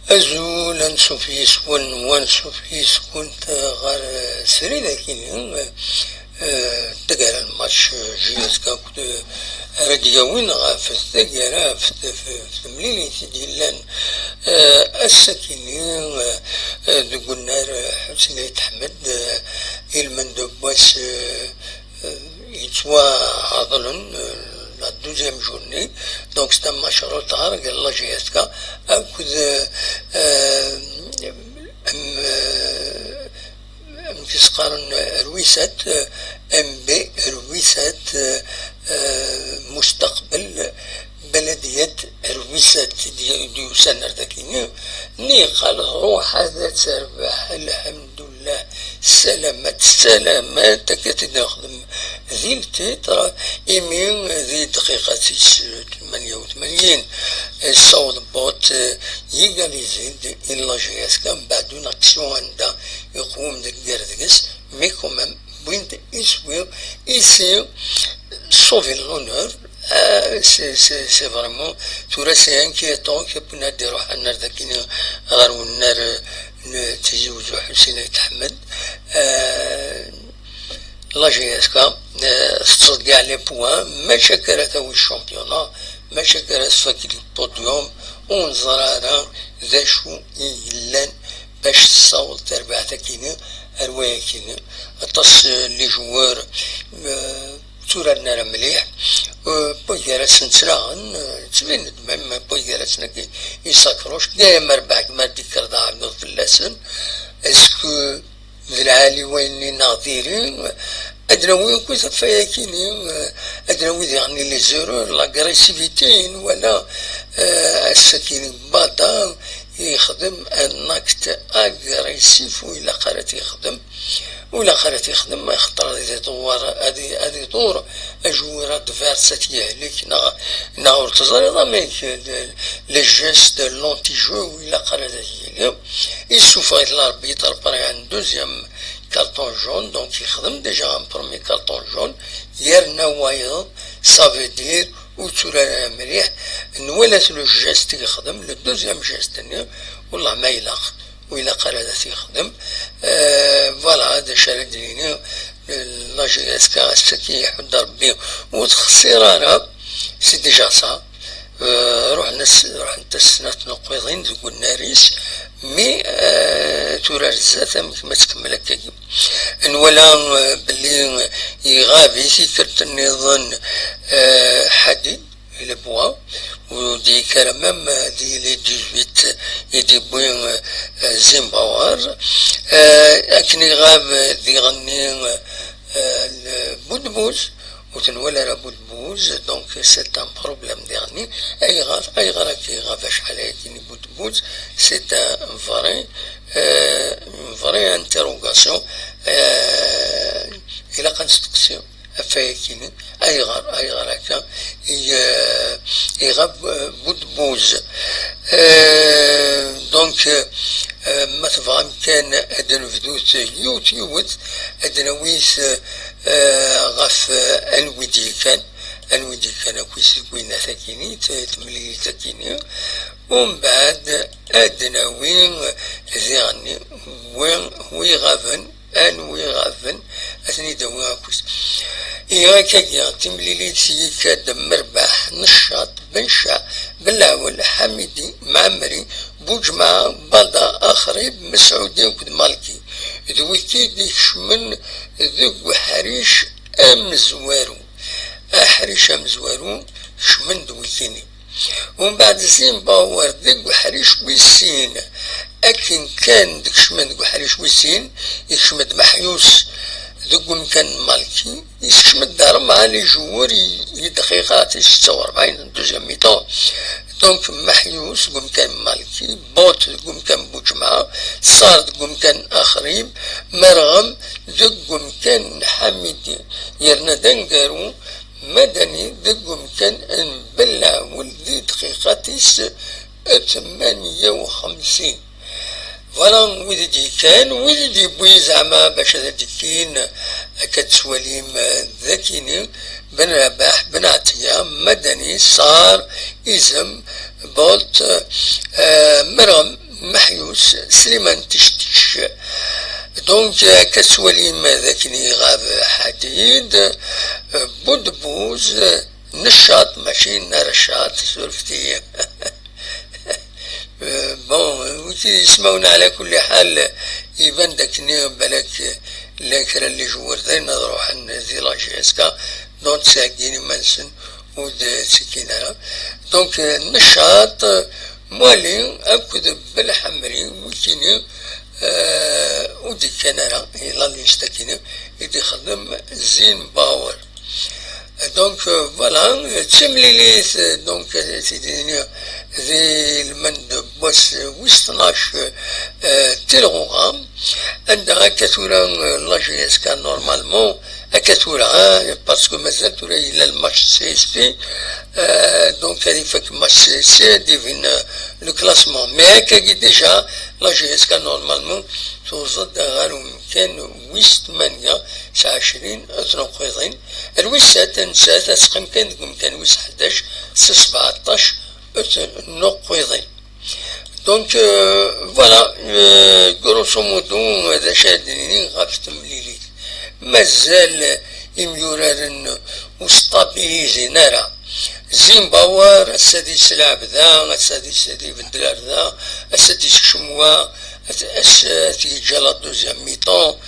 أزول أنسوف يسكن وانسوف يسكن غير سري، لكن تقرا الماتش جيت كاكد راديا وين غاف الثقيرة في مليلي ديال السكينين ذو النار حسين أحمد المندوب باش يتوا عضلن la deuxième journée, donc c'est un match retard, la GSK, أخذ كيسقارن رويسات ام بي رويسات مستقبل بلدية رويسات ديال سنة ذاكيني ني قال روح هذا تربح الحمد لله سلامات كتنخدم ذي التتر إيمين ذي دقيقة 88 الصوت بوت يغاليزي إلا جياس كان بعد اون اكسيون عندها يقوم ديال مي كومام بوين يسوي يسير sauver l'honneur, c'est vraiment tout c'est inquiétant que pour nous dire أن ذاكين غير النار تزوج حسين أحمد لا جي اس كا تصدق على بوان ما شكرت هو الشامبيونا ما شكرت فكرة البوديوم ونزرارا ذا شو يلان باش تصاول تربع ذاكين رواية كين تص لي جوار تورا النار مليح بويرات سنتراغن تبين مما بويرات نكي يسكروش دايما ربعك ما تذكر ضاع عبد الفلاسن اسكو العالي وين ناظرين ادناوي كنت فياكيني ادناوي يعني لي زيرور لاغريسيفيتين ولا السكين باطا يخدم ان اكت اغريسيف ولا قرات يخدم ولا قرات يخدم ما يخطر هذه دور اجوره دفارسات يهلك ناور تزريضه ميك لي جيست لونتي جو ولا قرات اليوم يسوفا الاربيتر بري عن دوزيام كارتون جون دونك يخدم ديجا ان برومي كارتون جون يرنا وايض سافي دير وتورا مليح نولات لو جيست يخدم لو دوزيام جيست والله ما يلاق وإلا قرادت يخدم فوالا هذا شارد لينا لا جي اس كا السكي يحد ربي وتخسيرانا سي ديجا صا روح نتسنات نقويضين ذوك الناريس مي تورا رزاتا ما تكمل هكاك نولا بلي يغابي سيكرت النظام حديد إلى بوا ودي كرمم دي لي ديفيت يدي بوين زيمباوار أكني غاب دي غني بودبوز وتنولى راه بودبوز دونك سي ان بروبليم ديرني أي غار كي غاف شحال هاكيني بودبوز سي ان فري انتروغاسيون إلا كنستقسيو فايكين أي غار هكا يغاب بودبوز دونك ما تفهم كان أدن فدوت يوتيوب أدنويس غاف أنويدي كان كويس كوينا ثاكيني تملي ثاكيني ومن بعد أدنوين زيغني ويغافن ويغافن أثني دوا كويس إيا كاكيا تمليلي تسيكا دمر باح نشاط بنشا بالعول حميدي معمري بوجمع بدا أخريب مسعودي وكد مالكي ذويكي ديكش من ذو حريش أمزوارو أحريش أمزوارو شمن ذويكيني ومن بعد زين باور ذو حريش ويسين أكن كان دكشمن ذو حريش ويسين يكشمد محيوس ذو مكان مالكي يكشمد دار مع لي جواري لدقيقات 46 دوزيام ميطون دونك محيوس قوم كان مالكي بوت قوم كان بوجمعة صار قوم كان آخرين مرغم قوم كان حميدي يرنا دنقارو مدني قوم كان نبلع ولدي دقيقات 58 فوالا ويدي كان ويدي بوي زعما باش هذا كين كتسواليم ذاكيني بن رباح بن عطية مدني صار إزم بولت مرم محيوس سليمان تشتش دونك كسولي ماذاكني غاب حديد بودبوز نشاط ماشي نرشاط سولفتي بون وكي يسمعونا على كل حال يبان داكني بالك لاكرا اللي جوار ذي نروح نزي لاجيسكا دونك ساكيني منسن ود سكينة دونك نشاط مالي أكد بالحمري وكيني ودي كنارا إلا اللي يستكيني يدي خدم زين باور دونك فوالا تمليليت دونك سيدي ذي المندب بس وستناش تلغوغام عندها كثورة لاجيس كان نورمالمون كثورة باسكو مازال تورا إلى الماتش سي دونك هذه فك ماتش سي ديفين لو كلاسمون مي هكا ديجا لاجيس كان نورمالمون توصل غير كان ويست 8 20 23 الويسات نسات تقيم كان ويس 11 17 نقويضين دونك فوالا غروسو مودو هذا شادني غاف تمليليت مازال يميورارن وستابيليزي نارا زين باور السادس لعب ذا السادس بدلار ذا السادس شموا السادس جالا دوزيام ميطون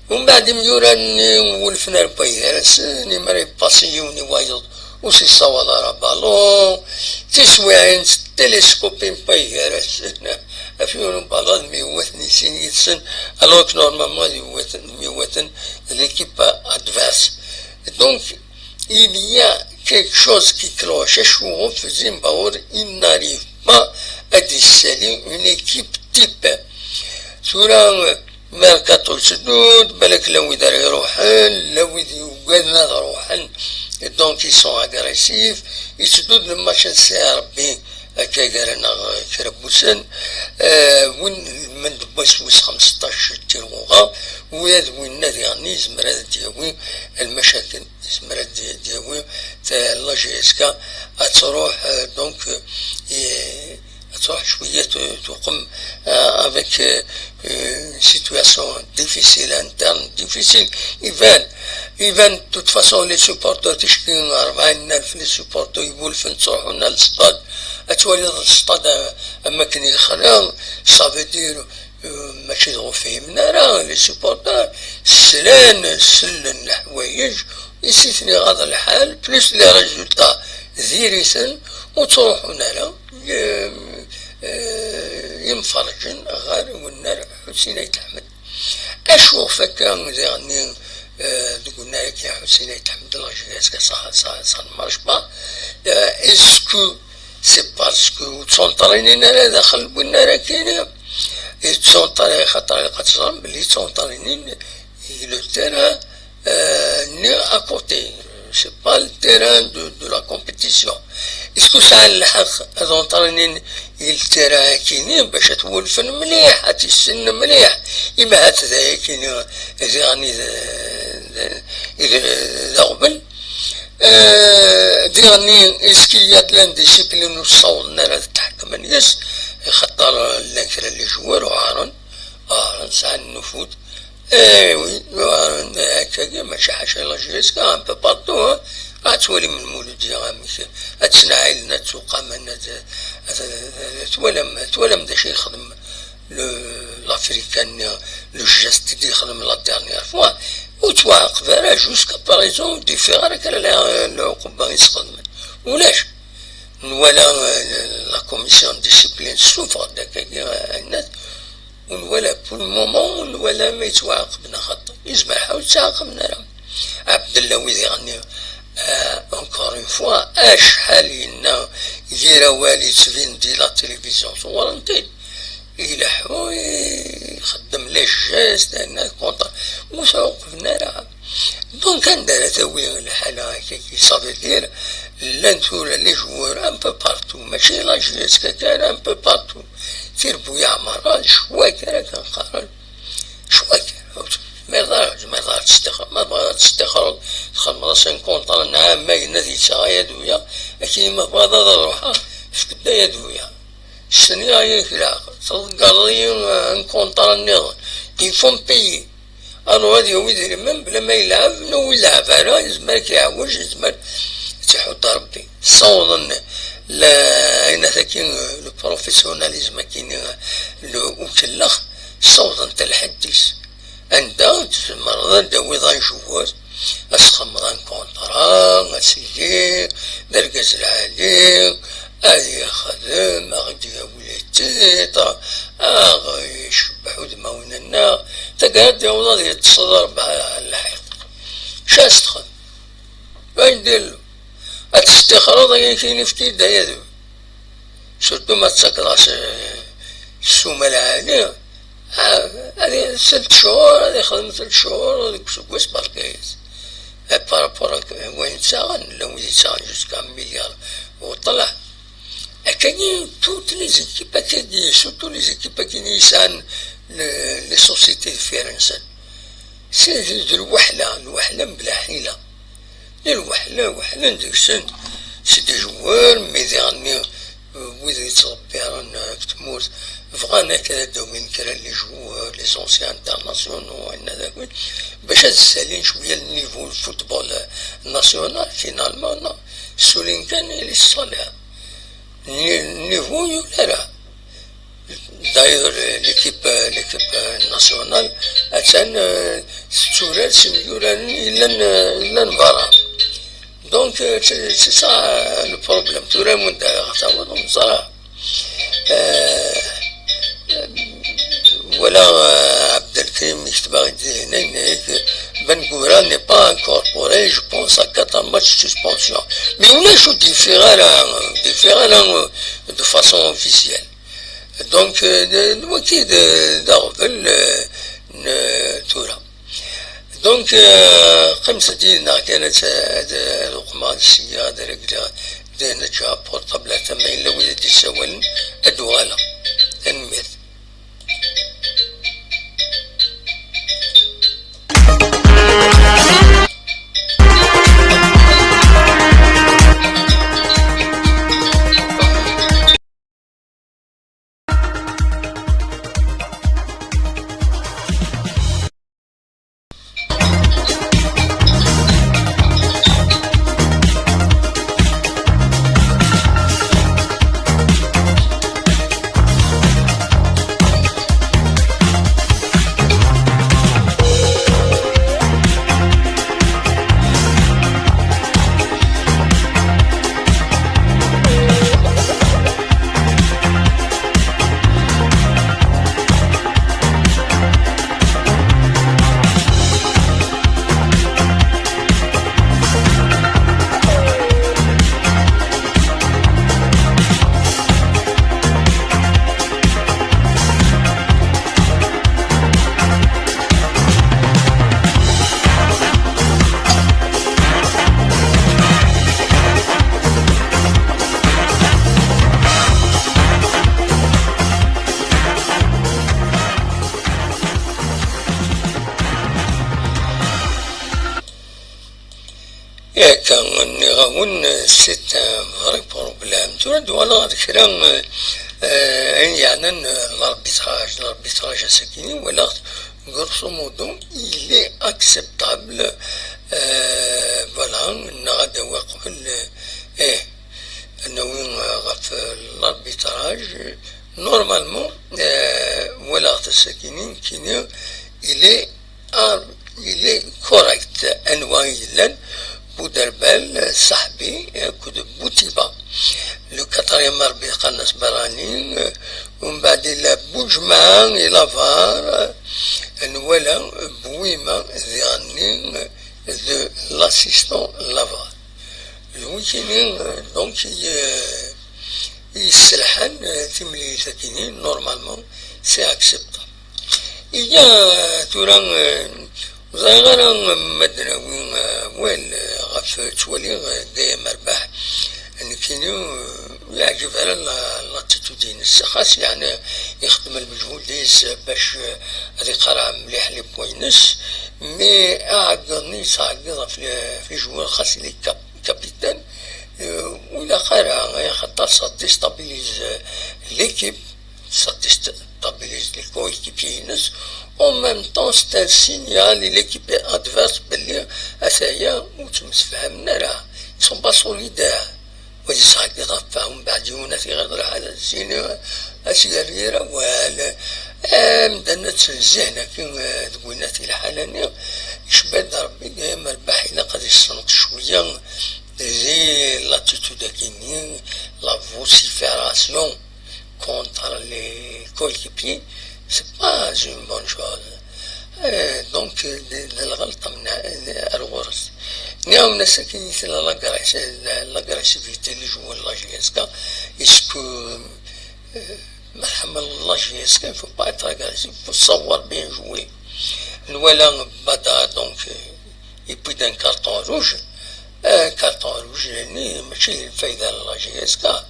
ومن بعد ميوراني ولفنا البايرس ني ماري باسيوني وايض وسي صوالة راه بالون تسويعين تلسكوبين بايرس افيون بالون ميوثني سينيتسن الوك نورمالمون ميوثن l'équipe adverse. Donc, il y a quelque chose qui cloche. Chouron faisait Mbaor, il n'arrive pas à déceler une équipe type. Sur un mercato سدود بالك لو يدار يروحن لو يقعدنا يروحن donc ils sont agressifs يسدود الماتش نساء ربي هكا قالنا كربوسن وين من دباس ويس 15 تيروغا وياد وين نادي غني زمرات دياوي المشاكل زمرات دياوي تاع لاجيسكا تروح دونك تروح شوية تقوم avec une situation difficile, interne difficile. Ivan, de toute façon, les supporters تشكين 40,000 les supporters يولفن تروحونا للستاد أتولي الستاد أماكن يخرج ça veut dire ماشي دغو فهمنا راه لي سوبورتر سلان الحوايج يسيتني هذا الحال بلوس لي ريزولتا ذيريسن وتروحونا لا ينفرجن غير والنار حسين يتحمد اشوف كان يعني قلنا لك يا حسين يتحمد الله جلسك صح مارش با اسكو سي باسكو تسونطرينينا لا داخل والنار كاينه تسونطري خاطر قتصرم بلي تسونطرينين لو تيران ني ا كوتي سي با لو تيران دو لا كومبيتيسيون اسكو ساعة الحق هذون التيران كاينين باش تولفن مليح هاتي السن مليح إما هات ذا كاين يعني ذا قبل ديرني اسكيات لان ديسيبلين وصول نار تحكم الناس خاطر الانكر اللي جوار وعارن ساعة النفوذ وي هكا ماشي حاجة لاجيسكا ان بو بارتو تولي من مولودية غاميك تسنعي لنا تسوق منا تولم دا شي يخدم l'Africain, le geste دي يخدم لا dernière fois وتواقف راه جوسكا باريزون ديفيغ كان العقوبة يسخدم ولاش ولا لا كوميسيون ديسيبلين سوفر داك الناس ولا بور المومون ولا ما يتواقبنا خاطر يسمح وتعاقبنا راه عبد الله ويدي غني encore une fois اشحال لنا يدير والي تفين دي لا تلفزيون صورنتي يلحو يخدم لي جيست انا كونتر وسوقفنا راه دونك كان دار ثوي الحاله هكا كيصافي دير لانتور لي جوار ان بو بارتو ماشي لا جيسكا كان ان بو بارتو سير بويا عمران شواك راه كنقارن شواك ما يقدرش تستخرج ما بغات تستخرج خمرة 50 عام ما ينادي تاع يدويا لكن ما بغات روحها في كدا يدويا السنة يكلا تلقى ان كونطرا النظام يفهم بيي أنا غادي هو يدير من بلا ما يلعب نو يلعب أنا يزمر كيعوج يزمر تيحط ربي صوضا لا أين ذاكين البروفيسيوناليزم كاين وكلخ صوضا تا الحديث عندها تسمر داوي ضان جوار أسخم ضان كونطرا أسيدي دركز العالي أدي خدم أغدي وليتي أغي يشبحو دماونا النار تقعد يوضا يتصدر بها اللحيق شاس تخد باين ديرلو هتستخرج كاين في كيدا يدو سورتو ما تسكراش السومة العالية هذه 6 شهور هذه خدمة 3 شهور هذيك سكويس باركيز بارابور وين تساغن لو يتساغن جوسكا مليار وطلع أكاين توت لي زيكيب أكاين سورتو لي زيكيب أكاين يسان لي سوسيتي فرنسا سي الوحلة بلا حيلة الوحلة نديرسن سي دي جوار ميديرني ويد يتربي رانا كتموت فغانا كذا دومين كرا لي جوار لي زونسيان انترناسيونو ان هذاك باش تسالين شويه النيفو الفوتبول ناسيونال فينالمون سولين كان لي صالح النيفو يولارا داير ليكيب ناسيونال عشان تورال سيميوران إلا نبارا دونك سي سا لو بروبليم تورال مندار تعاودهم صراحة ولا عبد الكريم يكتب هنا هيك بنغورا ني با انكوربوري جو بونس ا 4 ماتش سسبونسيون مي ولا شو ديفيران دو فاسون اوفيسيال دونك الوكيل داغفل تورا دونك خمسة ديالنا كانت رقمات السيادة رجلا دينا جا بورتابلا تمين لو يدي سوالن أدوالا المير كان نغاون سيت فري بروبلام ترد ولا كلام يعني الاربيتراج ساكنين ولا grosso modo il est acceptable فوالا نغدا وقبل انه غف الاربيتراج نورمالمون ولا الساكنين كاين il est correct انواع لن بودربال صاحبي كود بوتيبا لو كاتريام ربي قناص براني ومن بعد لا بوجمع الى فار ولا بويما ذياني de l'assistant لافار الويكينين دونك يسلحن تملي ساكنين نورمالمون سي اكسبتابل إيا توران زغرا مدنا وين غف تولي دايا مربح ان كينو يعجب على لاتيتودين السخاس يعني يخدم المجهود ديس باش هذي قرا مليح لي بوينس مي اعقدني صعقد في جوار خاص لي كابيتان ولا خير خاطر ça déstabilise l'équipe, ça déstabilise les coéquipiers. En même temps c'est un signal l'équipe adverse باللي أسايا وتمسفهمنا راه ils sont pas solidaires. وإذا صحك يغفاهم بعد يونس يغدر على السينما أسيريرا ولا مدنا تنزهنا كي تقولنا في الحالة يشبه ربي دايما ربح إلا قد يصنط شوية زي لاتيتود كيني لا فوسيفيراسيون كونتر لي كويكيبي سي با اون بون شوز. دونك الغلطة من الغرس نعم ناس كينيت لاغريسيفيتي اللي جوا لاجيسكا اسكو مرحبا لاجيسكا فو با اتر اغريسيف فو صور بيان جوي نوالا بدا دونك يبي دان كارطون روج كارطون روج لاني ماشي الفايدة لاجيسكا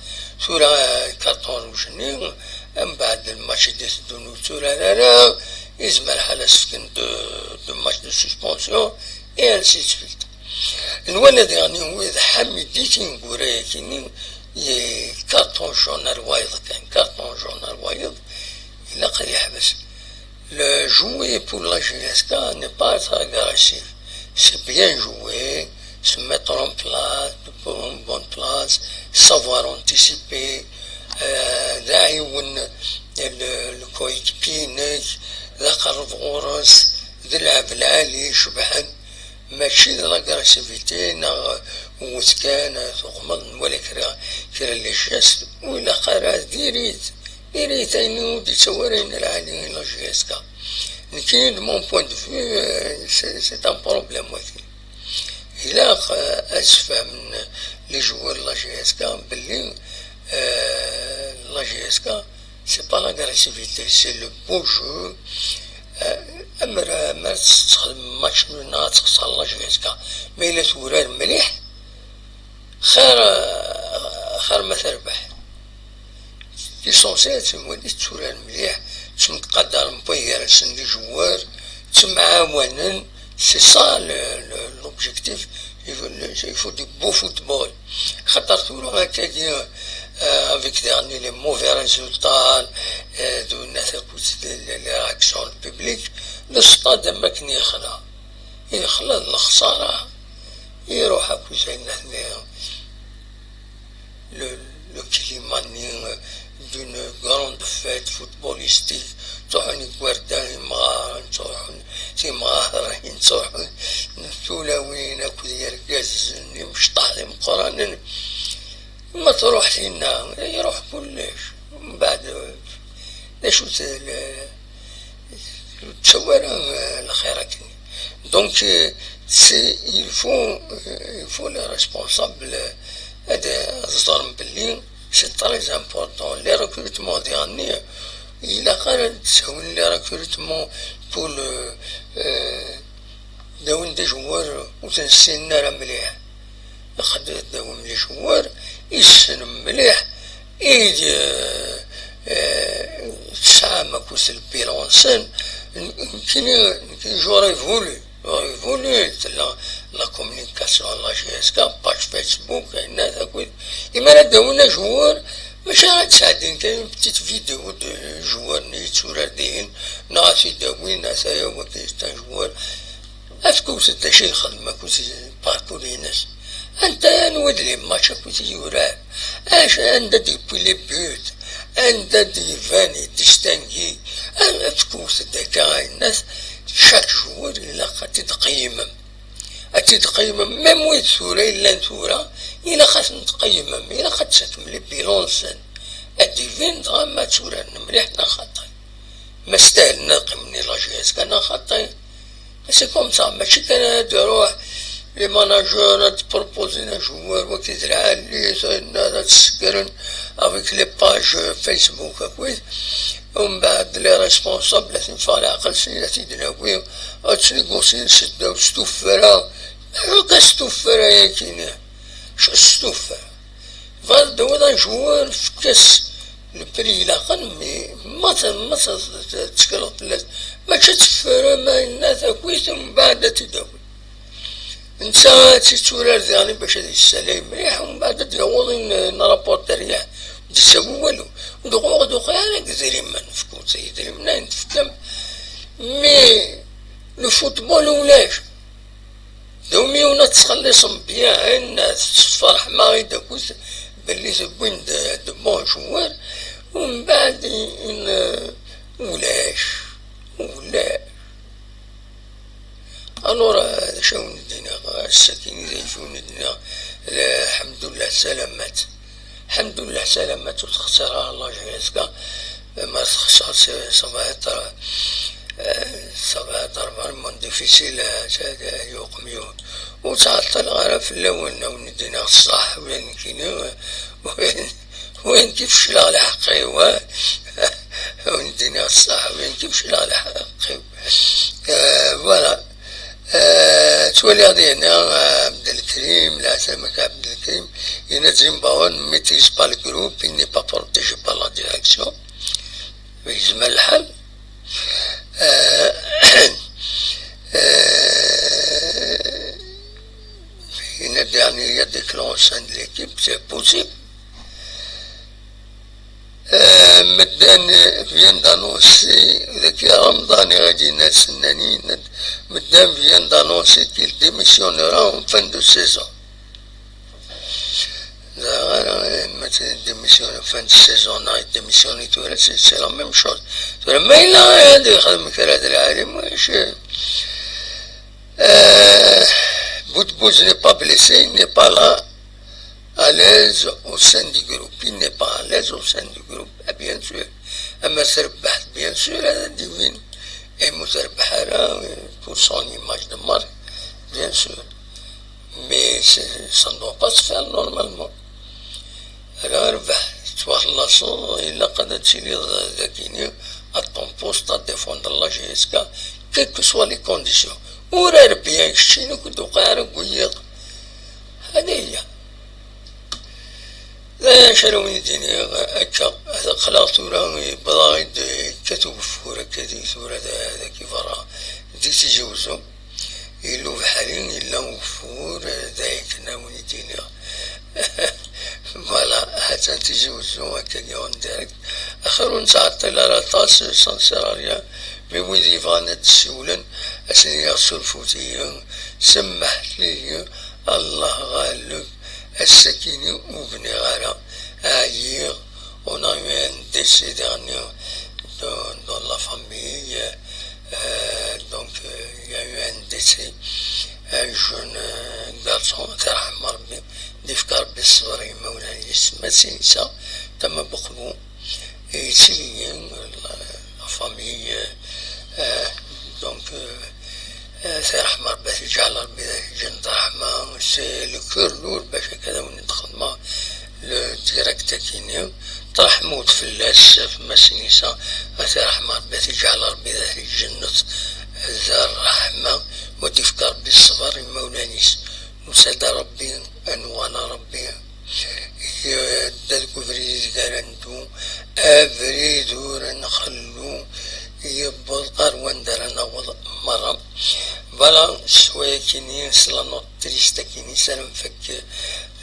سورا كارطون روج ني من بعد الماتش دونو سورا لا يزمر على سكن دو ماتش دو سسبونسيون اي انسي سويت. الولد يعني هو إذا حميدي تنقوري كيني كارطون جونر وايض كان كارطون جونر وايض إلا قد يحبس. Le jouer pour la GSK n'est pas agressif. C'est bien jouer, se mettre en place, pour une bonne place, savoir anticiper, داعي الكويكبي نيك ذكر غورس ذلعب العالي شبحا ماشي لاغريسيفيتي نا وسكان ثقمن ولا كرا لي جاست ولا قرا ديريت انو دي تصورين العالي لا جيسكا لكن مون بوين دو في سي ان بروبليم وكي الى اسفه من لي جوار لا جيسكا باللي لا جيسكا سي با لاغريسيفيتي سي لو بو جو. أمر تستخدم ماتش من نهار تخسر لا جيسكا ما إلا توران مليح خير ما تربح. ليسونسيال تولي توران مليح تمتقدر مبير سن لي جوار تمعاونن سي سا لوبجيكتيف. il faut du beau football خاطر تورا هكاكي avec les mauvais résultats de les réactions publiques le stade ما كان يخلى الخسارة يروح هاكو زي le climat d'une grande fête footballistique تروحون يقوردان يمغارن تروحون تيمغارين تروحون نتولاوين هاكو ديال ركاز مشطح مقرانن ما تروح لنا يروح كلش من بعد لاشو تصور الخيرات. دونك سي il faut les responsables هذا الظلم باللي سي تري امبورطون لي ريكروتمون ديالني إلا قالت تساوي لي ريكروتمون بول داون دي جوار وتنسينا راه مليح لقد داوم لي جوار يسن مليح إيدي تسعة ماكوس البيلونسن كاين جوار يفولي لا كومونيكاسيون لا جيسكا باج فيسبوك الناس هاكو إما داونا جوار ماشي غتساعدين كاين بتيت فيديو دو جوار نيتورا داين ناس يداوين ناس هو كاين جوار اسكو ستا شي الخدمة كوسي باركوري ناس انت نود لي ماتش كوسي يورا اش عندها دي بولي بوت عندها دي فاني ديستانكي اسكو ستا كاين الناس شاك جوار الا تتقيمم أتتقيمم ميم ويت سورة إلا نسورة إلا خاص نتقيمم إلا خاص تملي بيلونسن أديفين ما تسورة مليح نخطي ما استاهل نقيمني لا جيسكا نخطي سي كوم سا ماشي كان تروح لي ماناجور تبروبوزينا جوار وقت العالي الناس تسكرن افيك لي باج فيسبوك هكويت ومن بعد لي ريسبونسابل تنفع عقل سيدي ناوي تنيغوسي نسداو ستوفرا كاستوفرا يا كينا شو ستوفرا فالدو هذا جوار في كاس البري لاقن ما تشكلط ما تشفرا ما الناس كويس من بعد تداوي نتا تيتورار يعني باش هذا السلام مليح ومن بعد تيعوض نرابورت رياح تسوي والو دوك انا كزيرين ما نفكو سيدي منا نتفكم مي لو فوتبول ولاش دومي ونا تخلصهم بيان الناس تفرح معايا داكوس بلي سبوين دو بون جوار ومن بعد ولاش الورا شاون الدنيا السكين زي شاون الدنيا الحمد لله سلامات الحمد لله سلامات وتخسرها الله يجازيك ما تخسرش صباح فريمون ديفيسيل يوقميون وتعطل غير في اللون وندينا الصح وين كاين وين كيفاش لا على حقي وندينا الصح وين كيفاش لا على حقي فوالا تولي غادي هنا عبد الكريم لا سامك عبد الكريم ينزل باون ميتريز با الجروب il n'est pas protégé par la direction ويجمع الحل une dernière déclenche de l'équipe, c'est possible. مدان vient d'annoncer ذكي رمضان غادي ناس النانين مدان vient d'annoncer qu'il démissionnera en fin de saison. Il démissionne en fin de saison, il démissionne, c'est la même chose. Mais il a يخدم كرة العالم واش Boudbouz n'est pas blessé, il n'est pas là à l'aise au sein du groupe. Il n'est pas à l'aise au sein du groupe, bien sûr. Amma Serbaht, bien sûr, divine. Et Mouzarbahara, pour son image de marque, bien sûr. Mais ça ne doit pas se faire normalement. Alors, tu vois, il a قد تشيلي ذاكيني à ton poste à défendre la GSK, quelles que soient les conditions. ورا ربيا يشتيني كنت قارب وياك هذه هي لا شروني ديني أكا خلاص ورا بضايد كتب فورا كذي ثورة هذا كيف راه دي تجوزو إلو بحالين إلا وفور ذاك ناوني ديني فوالا حتى تجوزو هكا يون ديريكت آخرون تعطل على طاس سانسيراريا بوظيفة تسولا أسنيا صرفوتيا سمح لي الله غالب السكيني وبني غارة أعير on a eu un décès dernier dans la famille donc il y a eu un décès un jeune garçon ترحم ربي ديفكار بالصبر مولانا يسمى سينسا تم بقبو يتسيين la famille donc سيرحم ربي يجعل ربي جنة رحمة سي لو كور لور باش هكذا وندخل مع لو ديريكت كينيو طرح موت فلاس في مسنيسا سيرحم ربي يجعل ربي جنة ذا الرحمة وديفك ربي الصبر مولانيس وساد ربي أنوانا ربي دالكو فريد دارندو أفريدو رنخلو يبقر وندرنا مرة فوالا شوية كيني سلا نوت تريستا كيني سلام فك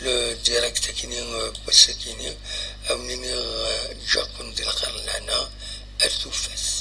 لو ديريكت كيني بس كيني أو نيني جاكون دي الخير لنا أرتوفاس